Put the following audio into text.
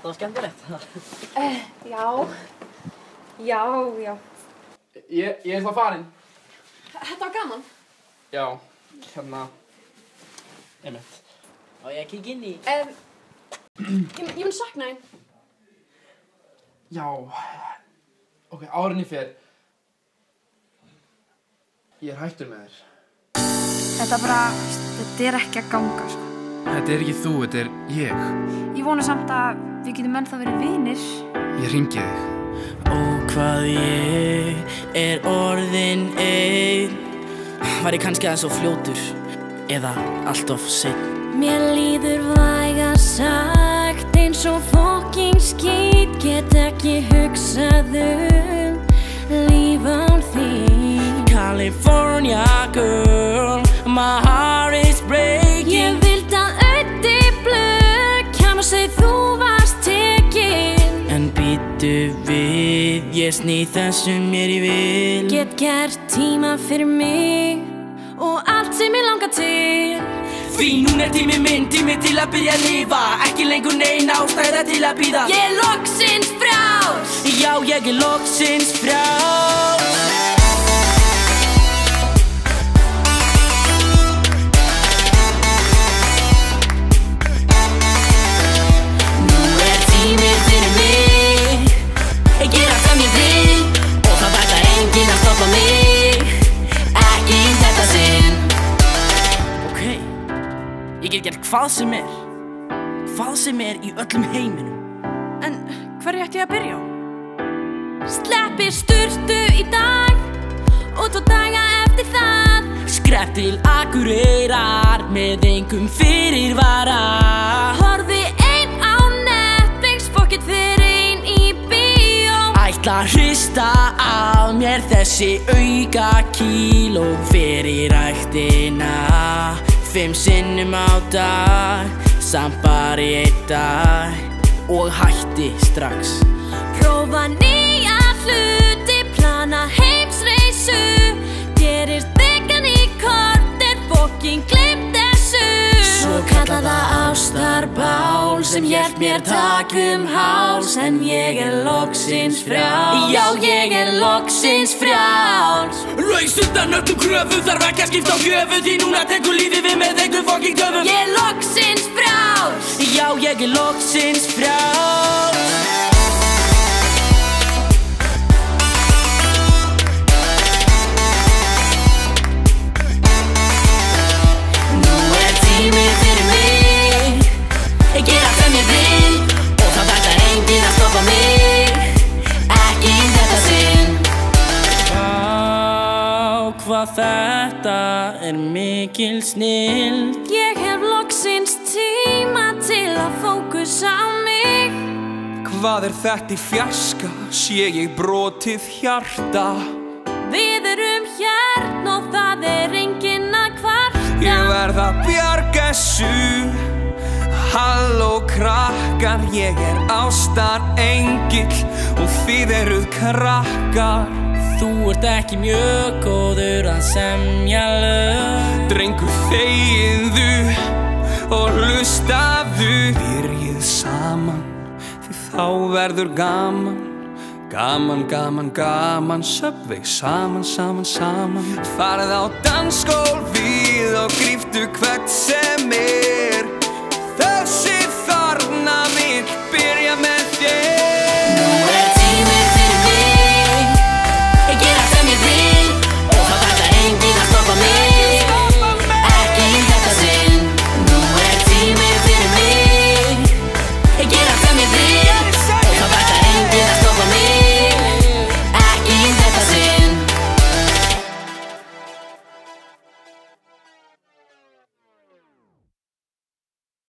Þetta var skemmtilegt. Já. Ég þá farinn. Þetta var gaman. Já, einmitt. Á ég að kíkja inn í? Ég mun sakna þín. Já, ok, áður en ég fer. Ég hættur með þér. Þetta er ekki að ganga, sko. Þetta er ekki þú, þetta er ég. Ég vona samt að við getum ennþá verið vinir. Ég hringi þig. Ó, hvað ég er orðinn einn. Var ég kannski aðeins of fljótur eða allt of seinn? Mér líður vægast sagt eins og fucking skít. Get ekki hugsað líf án þín. California girl, my heart is breaking. Ég vild að auðvitað kæm og segi þú varst tekin. En býttu við, ég sný þessu mér í vil. Get gert tíma fyrir mig og allt sem ég langar til. Því núna er tími minn, tími til að byrja að lifa. Ekki lengur neina ástæða til að bíða. Ég er loksins frjáls. Já, ég er loksins frjáls. Nú er tími fyrir mig. Ég gera sem ég vil og það ætlar enginn að stoppa mig. Ekki þetta sinn. Ok, ég get gert hvað sem er. Hvað sem er í öllum heiminum. En hverju ætti ég að byrja á? Sleppir sturtu í dag og 2 daga eftir það. Skrepp til Akureyrar með engum fyrirvara. Horfi ein á Netflix, pocket fyrir ein í bíó. Ætla að hrista af mér þessi auka kíló fyrir ræktina. 5 sinnum á dag, samt bara í 1 dag og hætti strax. Prófa nýja hluti, plana heimsreisu. Gerir þykkan í korter, fucking gleymt þessu. Svo kallaða ástarbál sem hélt mér tak háls. En ég er loksins frjáls. Já, ég er loksins frjáls. Laus undan öllum kröfum, þarf ekki að skipta á gjöfu. Því núna tekur lífið við með einhver fucking töfum. Ég er loksins frjáls. Já, ég er loksins frjáls. Nú er tími fyrir mig. Ég gera sem ég vil og það ætlar enginn að stoppa mig. Ekki þetta sinn. Vá, hvað þetta er mikil snilld. Ég hef loksins tíma til að fókusa á mig. Hvað er þetta í fjarska? Sé ég brotið hjarta? Við erum hérna og það er enginn að kvarta. Ég verð að bjarga þessu. Halló krakkar, ég er ástar engill og þið eruð krakkar. Þú ert ekki mjög góður að semja lög. Drengur þegiðu og hlustaðu. Byrjið saman því þá verður gaman. Gaman, gaman, gaman, Subway saman, saman, saman. Farið á dansgólfið og gríptu hvert sem er.